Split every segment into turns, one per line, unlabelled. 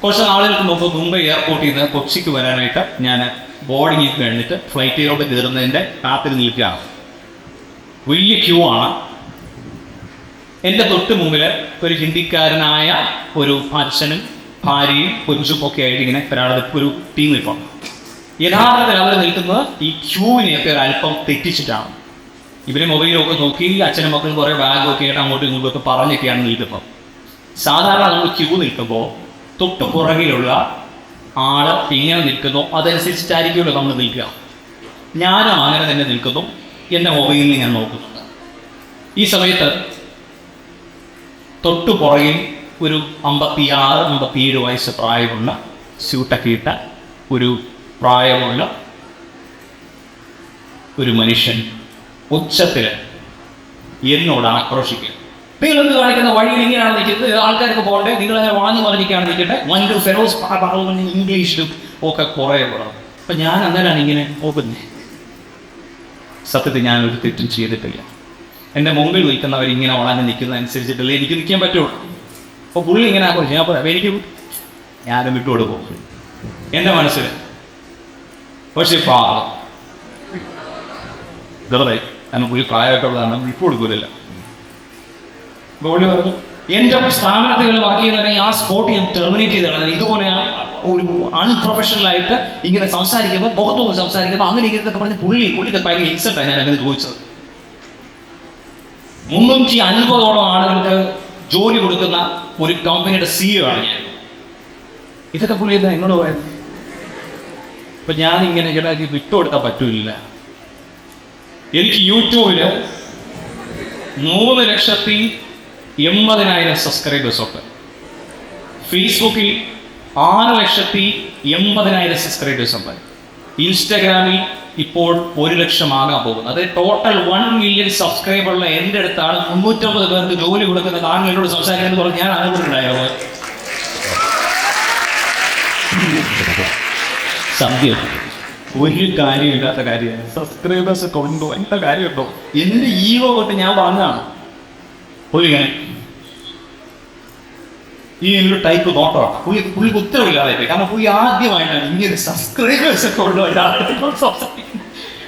കുറച്ച് നാളുകൾക്ക് മുമ്പ് മുംബൈ എയർപോർട്ടിൽ നിന്ന് കൊച്ചിക്ക് വരാനായിട്ട് ഞാൻ ബോർഡിങ്ങിൽ കഴിഞ്ഞിട്ട് ഫ്ലൈറ്റിലോട്ട് കയറുന്നതിൻ്റെ കാത്തിൽ നിൽക്കുകയാണ്. വലിയ ക്യൂ ആണ്. എൻ്റെ തൊട്ട് മുമ്പിൽ ഒരു ഹിന്ദിക്കാരനായ ഒരു അച്ഛനും ഭാര്യയും കൊച്ചും ഒക്കെ ആയിട്ട് ഇങ്ങനെ ഒരു ടീം നിൽക്കണം. യഥാർത്ഥത്തിൽ അവർ നിൽക്കുന്നത് ഈ ക്യൂവിനെയൊക്കെ ഒരു അല്പം തെറ്റിച്ചിട്ടാണ്. ഇവർ മൊബൈലൊക്കെ നോക്കി അച്ഛനും മക്കളും കുറേ ബാഗൊക്കെ ആയിട്ട് അങ്ങോട്ടും ഇങ്ങോട്ടൊക്കെ പറഞ്ഞൊക്കെയാണ് നിൽക്കുന്നത്. സാധാരണ നമ്മൾ ക്യൂ നിൽക്കുമ്പോൾ തൊട്ട് പുറകിലുള്ള ആൾ എങ്ങനെ നിൽക്കുന്നു അതനുസരിച്ചിട്ടായിരിക്കുമല്ലോ നമ്മൾ നിൽക്കുക. ഞാനും അങ്ങനെ തന്നെ നിൽക്കുന്നു. എൻ്റെ മൊബൈലിൽ ഞാൻ നോക്കുന്നുണ്ട്. ഈ സമയത്ത് തൊട്ടു പുറകിൽ ഒരു 56-57 വയസ്സ് പ്രായമുള്ള സ്യൂട്ടൊക്കെ ഇട്ട ഒരു പ്രായമുള്ള ഒരു മനുഷ്യൻ ഉച്ചത്തിൽ എന്നോട് ആക്രോശിക്കുക. നിങ്ങളെന്ത് കാണിക്കുന്ന വഴിയിൽ ഇങ്ങനെയാണ് നിൽക്കുന്നത്, ആൾക്കാർക്ക് പോകട്ടെ, നിങ്ങളങ്ങനെ വളഞ്ഞു പറഞ്ഞിരിക്കുകയാണ് നിൽക്കട്ടെ, ഭയങ്കര ഫെറോസ് പറഞ്ഞു ഇംഗ്ലീഷിലും ഒക്കെ കുറേ പറയും. അപ്പം ഞാൻ അന്നേരമാണ് ഇങ്ങനെ നോക്കുന്നത്. സത്യത്തിൽ ഞാനൊരു തെറ്റും ചെയ്തിട്ടില്ല. എൻ്റെ മുമ്പിൽ നിൽക്കുന്നവർ ഇങ്ങനെ വളഞ്ഞ് നിൽക്കുന്നതനുസരിച്ചിട്ടില്ല എനിക്ക് നിൽക്കാൻ പറ്റുള്ളൂ. അപ്പോൾ പുള്ളി ഇങ്ങനെ ആക്രോശിച്ചു. ഞാൻ പറയാം എനിക്ക് ഞാനും വിട്ടുകൊടുക്കും എൻ്റെ മനസ്സിൽ. പക്ഷേ വെറുതെ കാരണം പുള്ളി പ്രായമായിട്ടുള്ളതാണ്, വിട്ടുകൊടുക്കില്ല. പുള്ളി പറഞ്ഞു എൻ്റെ സ്ഥാപനത്തിൽ വർക്ക് ചെയ്യുന്നവരെ ആ സ്പോട്ട് ഞാൻ ടെർമിനേറ്റ് ചെയ്തതാണ്. ഇതുപോലെ ഒരു അൺപ്രൊഫഷണലായിട്ട് ഇങ്ങനെ സംസാരിക്കുമ്പോൾ പുറത്തുനിന്ന് സംസാരിക്കുമ്പോൾ അങ്ങനെ ഇങ്ങനത്തെ പറഞ്ഞ് പുള്ളിക്ക് ഭയങ്കര ഇൻസൾട്ടാണ് ഞാൻ അങ്ങനെ ചോദിച്ചത്. 350ഓളം ആളുകൾക്ക് ജോലി കൊടുക്കുന്ന ഒരു കമ്പനിയുടെ CEO ആണ് ഞാൻ. ഇതൊക്കെ പുള്ളി എന്താ എന്നോട് പോയത്. അപ്പം ഞാനിങ്ങനെ ചേട്ടാക്കി വിട്ടുകൊടുക്കാൻ പറ്റൂല. എനിക്ക് യൂട്യൂബിൽ 3,80,000 സബ്സ്ക്രൈബേഴ്സുണ്ട്. ഫേസ്ബുക്കിൽ 6,80,000 സബ്സ്ക്രൈബേഴ്സുണ്ട്. ഇൻസ്റ്റാഗ്രാമിൽ ഇപ്പോൾ 1,00,000 ആകാൻ പോകുന്നു. അത് ടോട്ടൽ 1 മില്യൺ സബ്സ്ക്രൈബറുള്ള എൻ്റെ അടുത്താണ് 350 പേർക്ക് ജോലി കൊടുക്കുന്ന താങ്കളോട് സംസാരിക്കുന്നത് പറഞ്ഞ് ഞാൻ അനുഭവമുണ്ടായിരുന്നു. സത്യം ഒരു കാര്യമില്ലാത്ത കാര്യമാണ്. സബ്സ്ക്രൈബേഴ്സ് കൊണ്ടോ എന്താ കാര്യമുണ്ടോ എൻ്റെ ഈഗോ തൊട്ട് ഞാൻ പറഞ്ഞതാണ്. പുള്ളിങ്ങനെ ഈ ഒരു ടൈപ്പ് നോട്ടമാണ്. പുള്ളിക്ക് ഉത്തരവില്ലാതെ കാരണം പുള്ളി ആദ്യമായിട്ടാണ് ഇങ്ങനെ സബ്സ്ക്രൈബേഴ്സ് ഒക്കെ ഉള്ള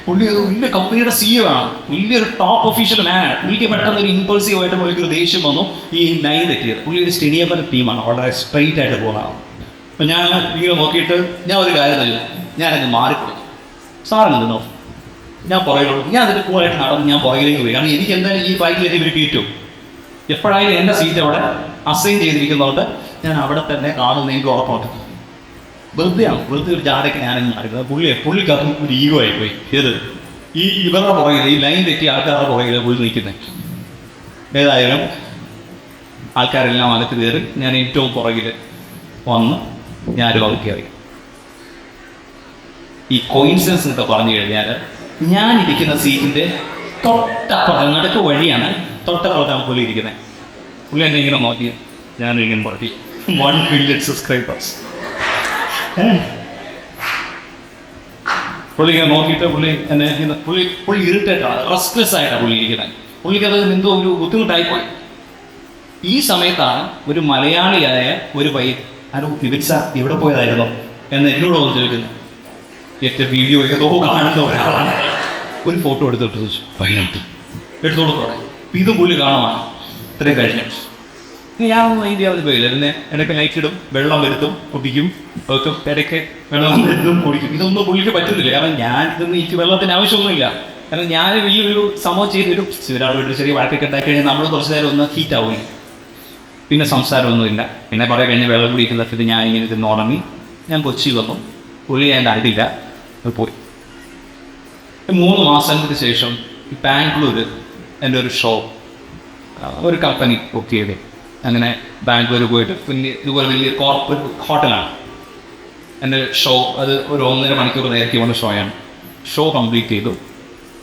പുള്ളി വലിയ കമ്പനിയുടെ CEO ആണ്, വലിയൊരു ടോപ്പ് ഒഫീഷ്യൽ മാനാണ്. പുള്ളിക്ക് പെട്ടെന്ന് ഒരു ഇമ്പൾസീവായിട്ട് പുള്ളിക്കൊരു ദേഷ്യം വന്നു. ഈ ലൈൻ തെറ്റിയത് പുള്ളി ഒരു സ്റ്റഡിയബിൾ ടീമാണ്, വളരെ സ്ട്രെയിറ്റ് ആയിട്ട് പോകുന്നതാണ്. അപ്പം ഞാൻ ഇങ്ങനെ നോക്കിയിട്ട് ഞാൻ ഒരു കാര്യം തരും, ഞാനത് മാറിക്കൊടുക്കും. സാറിനെന്തോ ഞാൻ പുറകിലോട്ട് ഞാൻ അതിൻ്റെ കൂടായിട്ട് നടന്ന് ഞാൻ പുറകിലേക്ക് പോയി. കാരണം എനിക്ക് എന്തായാലും ഈ ബൈക്കിലേക്ക് ഇവർ കയറ്റും. എപ്പോഴായാലും എൻ്റെ സീറ്റ് അവിടെ അസൈൻ ചെയ്തിരിക്കുന്നതുകൊണ്ട് ഞാൻ അവിടെ തന്നെ കാണുന്ന എനിക്ക് ഉറപ്പുണ്ട്. വെറുതെ ഒരു ജാടയ്ക്ക് ഞാനും മാറിയത്. പുള്ളിക്കകത്ത് ഒരു ഈഗോ ആയിപ്പോയി. ഏത് ഇവരുടെ പുറകിൽ ഈ ലൈൻ തെറ്റി ആൾക്കാരുടെ പുറകിൽ പുള്ളി നിൽക്കുന്നത്. ഏതായാലും ആൾക്കാരെല്ലാം അകത്ത് കയറി ഞാൻ ഏറ്റവും പുറകിൽ വന്ന് ഞാനൊരു വകുപ്പ് കയറി. ഈ കോയിൻസിഡൻസ് എന്നൊക്കെ പറഞ്ഞു കഴിഞ്ഞാൽ ഞാനിരിക്കുന്ന സീറ്റിൻ്റെ തൊട്ടപ്പുറം നടുക്ക് വഴിയാണ് തൊട്ടപ്പുറത്താണ് പുള്ളി ഇരിക്കുന്നത്. പുള്ളി എന്നെ ഇങ്ങനെ നോക്കി ഞാനിങ്ങനെ പറഞ്ഞു 1 മില്യൺ സബ്സ്ക്രൈബേഴ്സ്. പുള്ളി ഇങ്ങനെ നോക്കിയിട്ട് പുള്ളി എന്നെ പുള്ളി ഇറിറ്റേറ്റാണ്, റെസ്റ്റ്ലെസ് ആയിട്ടാണ് പുള്ളി ഇരിക്കുന്നത്. പുള്ളിക്കത് എന്തോ ഒരു ബുദ്ധിമുട്ടായിപ്പോയി. ഈ സമയത്താണ് ഒരു മലയാളിയായ ഒരു പയ്യൻ വിവിച്ച എവിടെ പോയതായിരുന്നോ എന്ന് എന്നോട് വന്ന് ചോദിക്കുന്നത്. ഏറ്റവും വീഡിയോ ഏതോ കാണുന്ന ഒരാളാണ്. ഒരു ഫോട്ടോ എടുത്തോട്ട് ചോദിച്ചു പയ്യനായിട്ട് എടുത്തോളൂ തുടങ്ങി. ഇത് പുള്ളി കാണുമാണ്. ഇത്രയും കഴിഞ്ഞു ഞാൻ ഇന്ത്യാവിൽ പോയില്ല. പിന്നെ ഇടയ്ക്ക് ലൈറ്റ് ഇടും, വെള്ളം വരുത്തും, കുടിക്കും, ഇടയ്ക്ക് വെള്ളം വരുത്തും, കുടിക്കും. ഇതൊന്നും പുള്ളിക്ക് പറ്റുന്നില്ല. കാരണം ഞാൻ ഇതൊന്നും എനിക്ക് വെള്ളത്തിന് ആവശ്യമൊന്നുമില്ല. കാരണം ഞാൻ ഈ ഒരു സംഭവം ചെയ്തൊരു ഒരാളോട് ചെറിയ വഴക്കൊക്കെ ഉണ്ടാക്കി കഴിഞ്ഞാൽ നമ്മൾ കുറച്ച് നേരം ഒന്ന് ഹീറ്റ് ആവില്ല. പിന്നെ സംസാരമൊന്നുമില്ല. പിന്നെ കുറേ കഴിഞ്ഞ് വെള്ളം കുടിക്കുന്നതിൽ ഞാൻ ഇങ്ങനെ ഇതിന് ഉറങ്ങി. ഞാൻ കൊച്ചി വന്നു. പുള്ളി ഞാൻ അറിയില്ല പോയി. 3 മാസങ്ങൾക്ക് ശേഷം ബാംഗ്ലൂർ എൻ്റെ ഒരു ഷോ ഒരു കമ്പനി ബുക്ക് ചെയ്തേ. അങ്ങനെ ബാംഗ്ലൂർ പോയിട്ട് പിന്നെ ഇതുപോലെ വലിയ കോർപ്പറേറ്റ് ഹോട്ടലാണ് എൻ്റെ ഷോ. അത് ഒരു 1.5 മണിക്കൂർ നേരത്തെ വന്ന ഷോയാണ്. ഷോ കംപ്ലീറ്റ് ചെയ്തു.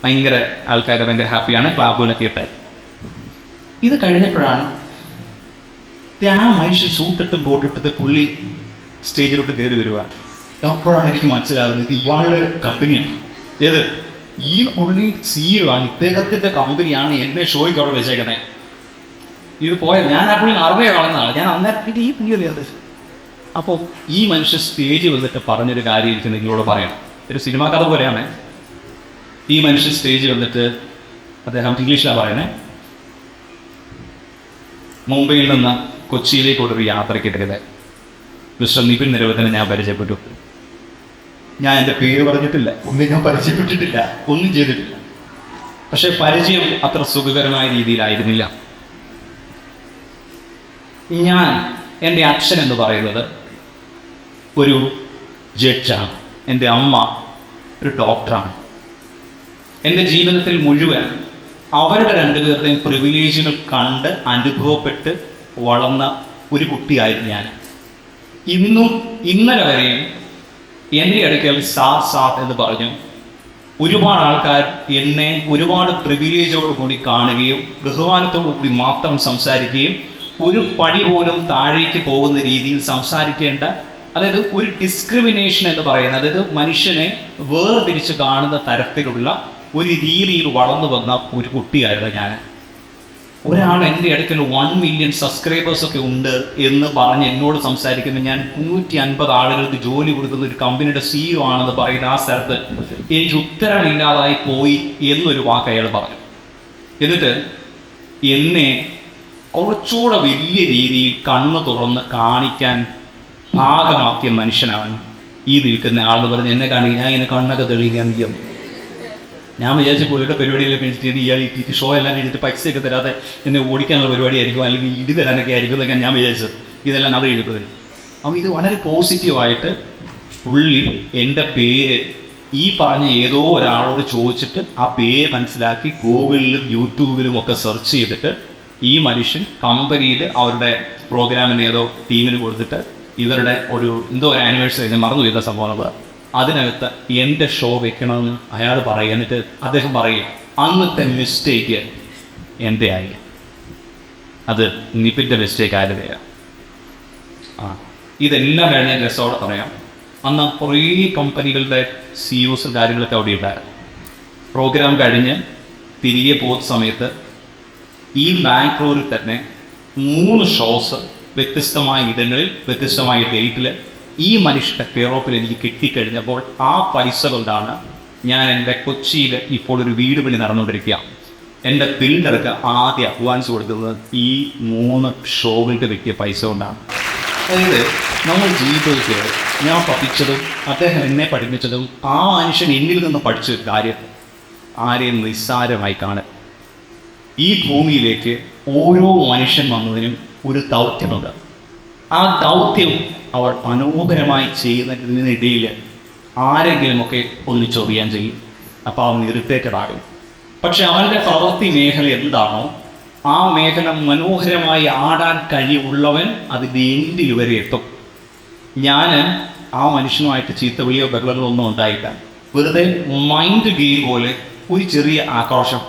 ഭയങ്കര ആൾക്കാർ ഭയങ്കര ഹാപ്പിയാണ്. ക്ലാബുകളൊക്കെ ഇട്ടായി. ഇത് കഴിഞ്ഞപ്പോഴാണ് ആ മനുഷ്യൻ ഷൂട്ടിട്ട് ബോട്ടിട്ടത് പുള്ളി സ്റ്റേജിലോട്ട് കയറി വരിക. അപ്പോഴാണ് എനിക്ക് മനസ്സിലാകുന്നത് ഇത് ഇവാളുടെ കമ്പനിയാണ്. ഏത് ഈ പുള്ളി CEO ആണ്, ഇദ്ദേഹത്തിൻ്റെ കമ്പനിയാണ് എന്നെ ഷോയ്ക്ക് അവിടെ വെച്ചേക്കുന്നത്. ഇത് പോയത് ഞാൻ ആ പുള്ളി അറിവേ കാണുന്നതാണ്. ഞാൻ അന്നേരം ഈ പുള്ളിയല്ലേ അത് അപ്പോൾ ഈ മനുഷ്യൻ സ്റ്റേജിൽ വന്നിട്ട് പറഞ്ഞൊരു കാര്യം എനിക്ക് നിങ്ങളോട് പറയണം. ഒരു സിനിമാ കഥ പോലെയാണ്. ഈ മനുഷ്യൻ സ്റ്റേജിൽ വന്നിട്ട് അദ്ദേഹം ഇംഗ്ലീഷിലാണ് പറയുന്നത്. മുംബൈയിൽ നിന്ന് കൊച്ചിയിലേക്കുള്ളൊരു യാത്രയ്ക്കിടയിൽ മിസ്റ്റർ നിപിൻ നിരവധനെ ഞാൻ പരിചയപ്പെട്ടു. ഞാൻ എൻ്റെ പേര് പറഞ്ഞിട്ടില്ല, ഒന്നും ഞാൻ പരിചയപ്പെട്ടിട്ടില്ല, ഒന്നും ചെയ്തിട്ടില്ല. പക്ഷെ പരിചയം അത്ര സുഖകരമായ രീതിയിലായിരുന്നില്ല. എൻ്റെ അച്ഛൻ എന്ന് പറയുന്നത് ഒരു ജഡ്ജാണ്, എൻ്റെ അമ്മ ഒരു ഡോക്ടറാണ്. എൻ്റെ ജീവിതത്തിൽ മുഴുവൻ അവരുടെ രണ്ടുപേരുടെയും പ്രിവിലേജുകൾ കണ്ട് അനുഭവപ്പെട്ട് വളർന്ന ഒരു കുട്ടിയായിരുന്നു ഞാൻ. ഇന്നലെ വരെയും എൻ്റെ അടുക്കൽ സാർ എന്ന് പറഞ്ഞു ഒരുപാട് ആൾക്കാർ എന്നെ ഒരുപാട് പ്രിവിലേജോട് കൂടി കാണുകയും ബഹുമാനത്തോടു കൂടി മാത്രം സംസാരിക്കുകയും ഒരു പടി പോലും താഴേക്ക് പോകുന്ന രീതിയിൽ സംസാരിക്കേണ്ട, അതായത് ഒരു ഡിസ്ക്രിമിനേഷൻ എന്ന് പറയുന്നത്, അതായത് മനുഷ്യനെ വേർതിരിച്ച് കാണുന്ന തരത്തിലുള്ള ഒരു രീതിയിൽ വളർന്നു വന്ന ഒരു കുട്ടിയായിരുന്നു ഞാൻ. ഒരാൾ എൻ്റെ അടുക്കൽ 1 മില്യൺ സബ്സ്ക്രൈബേഴ്സൊക്കെ ഉണ്ട് എന്ന് പറഞ്ഞ് എന്നോട് സംസാരിക്കുന്ന, ഞാൻ 150 ആളുകൾക്ക് ജോലി കൊടുക്കുന്ന ഒരു കമ്പനിയുടെ CEO ആണെന്ന് പറയുന്ന ആ സ്ഥലത്ത് എനിക്ക് ഉത്തരമില്ലാതായി പോയി എന്നൊരു വാക്ക് അയാൾ പറഞ്ഞു. എന്നിട്ട് എന്നെ കുറച്ചുകൂടെ വലിയ രീതിയിൽ കണ്ണ് തുറന്ന് കാണിക്കാൻ പാകമാക്കിയ മനുഷ്യനാണ് ഈ നിൽക്കുന്ന ആളെന്ന് പറഞ്ഞ് എന്നെ കാണിക്കുക. ഞാൻ ഇങ്ങനെ കണ്ണൊക്കെ തെളിയിക്കാൻ നിൽക്കും. ഞാൻ വിചാരിച്ച പുള്ളിയുടെ പരിപാടിയെല്ലാം കഴിച്ചിട്ട് ഇയാൾ ഈ ഷോ എല്ലാം കഴിഞ്ഞിട്ട് പൈസയൊക്കെ തരാതെ എന്നെ ഓടിക്കാനുള്ള പരിപാടിയായിരിക്കും, അല്ലെങ്കിൽ ഇടി തരാനൊക്കെ ആയിരിക്കും എന്നൊക്കെ ഞാൻ വിചാരിച്ചത്. ഇതെല്ലാം അത് എഴുതുന്നത്. അപ്പോൾ ഇത് വളരെ പോസിറ്റീവായിട്ട് പുള്ളി എൻ്റെ പേര് ഈ പറഞ്ഞ ഏതോ ഒരാളോട് ചോദിച്ചിട്ട് ആ പേര് മനസ്സിലാക്കി ഗൂഗിളിലും യൂട്യൂബിലും ഒക്കെ സെർച്ച് ചെയ്തിട്ട് ഈ മനുഷ്യൻ കമ്പനിയിൽ അവരുടെ പ്രോഗ്രാമിന് ഏതോ ടീമിന് കൊടുത്തിട്ട് ഇവരുടെ എന്തോ ഒരു ആനിവേഴ്സറി മറന്നു ചെയ്ത സംഭവങ്ങൾ, അതിനകത്ത് എൻ്റെ ഷോ വെക്കണമെന്ന് അയാൾ പറയുക. എന്നിട്ട് അദ്ദേഹം പറയും അന്നത്തെ മിസ്റ്റേക്ക് എൻ്റെ ആയി, അത് നിപിൻ്റെ മിസ്റ്റേക്ക് ആരുടെയാണ്. ഇതെല്ലാം കഴിഞ്ഞ രസോടെ പറയാം. അന്ന് കുറേ കമ്പനികളുടെ CEOs കാര്യങ്ങളൊക്കെ അവിടെ ഉണ്ടായിരുന്നു. പ്രോഗ്രാം കഴിഞ്ഞ് തിരികെ പോകുന്ന സമയത്ത് ഈ ബാംഗ്ലൂരിൽ തന്നെ 3 ഷോസ് വ്യത്യസ്തമായ ഇടങ്ങളിൽ വ്യത്യസ്തമായ ഡേറ്റിൽ ഈ മനുഷ്യൻ്റെ കെയറോപ്പിൽ എനിക്ക് കിട്ടിക്കഴിഞ്ഞപ്പോൾ ആ പൈസ കൊണ്ടാണ് ഞാൻ എൻ്റെ കൊച്ചിയിൽ ഇപ്പോൾ ഒരു വീട് പണി നടന്നുകൊണ്ടിരിക്കുക. എൻ്റെ ബിൽഡർക്ക് ആദ്യം അഡ്വാൻസ് കൊടുക്കുന്നത് ഈ 3 ഷോകൾക്ക് കിട്ടിയ പൈസ കൊണ്ടാണ്. അതായത് നമ്മൾ ജീവിതത്തിൽ ഞാൻ പഠിച്ചതും അദ്ദേഹം എന്നെ പഠിപ്പിച്ചതും ആ മനുഷ്യൻ എന്നിൽ നിന്ന് പഠിച്ചൊരു കാര്യം ആരെയും നിസ്സാരമായി കാണുക. ഈ ഭൂമിയിലേക്ക് ഓരോ മനുഷ്യൻ വന്നതിനും ഒരു ദൗത്യമുണ്ട്. ആ ദൗത്യം അവൾ മനോഹരമായി ചെയ്യുന്നതിനിടയിൽ ആരെങ്കിലുമൊക്കെ ഒന്ന് ചൊറിയാൻ ചെയ്യും. അപ്പോൾ അവൻ ഇറിറ്റേറ്റഡ് ആകും. പക്ഷെ അവൻ്റെ പ്രവൃത്തി മേഖല എന്താണോ ആ മേഖല മനോഹരമായി ആടാൻ കഴിവുള്ളവൻ അതിൻ്റെ എൻഡിൽ വരെ എത്തും. ഞാൻ ആ മനുഷ്യനുമായിട്ട് ചീത്തവിളിയോ ബഹളങ്ങളോ ഒന്നും ഉണ്ടായില്ല. വെറുതെ മൈൻഡ് ഗെയിം പോലെ ഒരു ചെറിയ ആക്രോശം.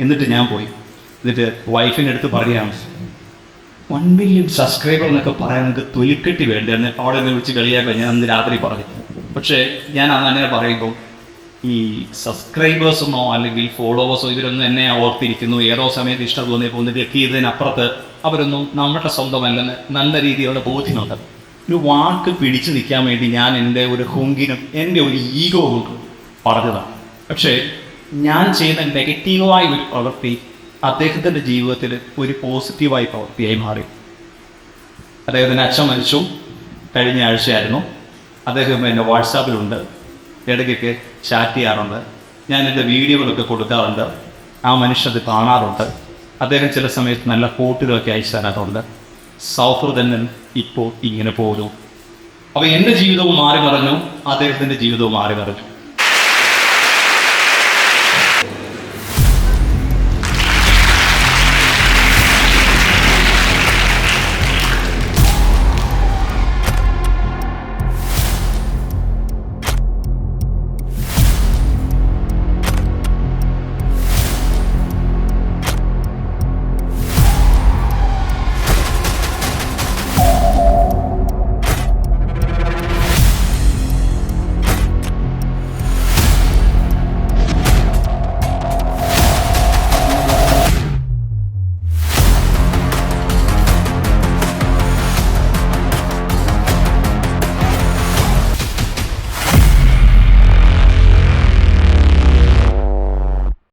എന്നിട്ട് ഞാൻ പോയി. എന്നിട്ട് വൈഫിൻ്റെ അടുത്ത് പറയുകയാണ് 1 മില്യൺ സബ്സ്ക്രൈബർ എന്നൊക്കെ പറയാൻ നിങ്ങൾക്ക് തൊലിക്കെട്ടി വേണ്ടതെന്ന് അവിടെ നിന്ന് വിളിച്ച് കളിയാക്കാൻ ഞാൻ അന്ന് രാത്രി പറഞ്ഞു. പക്ഷേ ഞാൻ അങ്ങനെ പറയുമ്പോൾ ഈ സബ്സ്ക്രൈബേഴ്സൊന്നോ അല്ലെങ്കിൽ ഫോളോവേഴ്സോ ഇവരൊന്നും എന്നെ ഓർത്തിരിക്കുന്നു, ഏതോ സമയത്ത് ഇഷ്ടം തോന്നിയപ്പോൾ ഒന്ന് ചെക്ക് ചെയ്തതിനപ്പുറത്ത് അവരൊന്നും നമ്മുടെ സ്വന്തമല്ലെന്ന് നല്ല രീതിയിലുള്ള ബോധ്യമുണ്ട്. ഒരു വാക്ക് പിടിച്ചു നിൽക്കാൻ വേണ്ടി ഞാൻ എൻ്റെ ഒരു ഹുങ്കിനും എൻ്റെ ഒരു ഈഗോ കൊണ്ട് പറഞ്ഞതാണ്. പക്ഷേ ഞാൻ ചെയ്യുന്ന നെഗറ്റീവായ ഒരു പ്രവൃത്തി അദ്ദേഹത്തിൻ്റെ ജീവിതത്തിൽ ഒരു പോസിറ്റീവായി പ്രവൃത്തിയായി മാറി. അദ്ദേഹത്തിൻ്റെ അച്ഛൻ മരിച്ചു, കഴിഞ്ഞ ആഴ്ചയായിരുന്നു. അദ്ദേഹം എൻ്റെ വാട്സാപ്പിലുണ്ട്, ഇടയ്ക്കൊക്കെ ചാറ്റ് ചെയ്യാറുണ്ട്, ഞാൻ എൻ്റെ വീഡിയോകളൊക്കെ കൊടുക്കാറുണ്ട്. ആ മനുഷ്യത് കാണാറുണ്ട്. അദ്ദേഹം ചില സമയത്ത് നല്ല ഫോട്ടോകളൊക്കെ അയച്ചു തരാറുണ്ട്. സൗഹൃദങ്ങൾ ഇപ്പോൾ ഇങ്ങനെ പോകുന്നു. അപ്പോൾ എൻ്റെ ജീവിതവും മാറി മറിഞ്ഞു, അദ്ദേഹത്തിൻ്റെ ജീവിതവും മാറി മറിഞ്ഞു.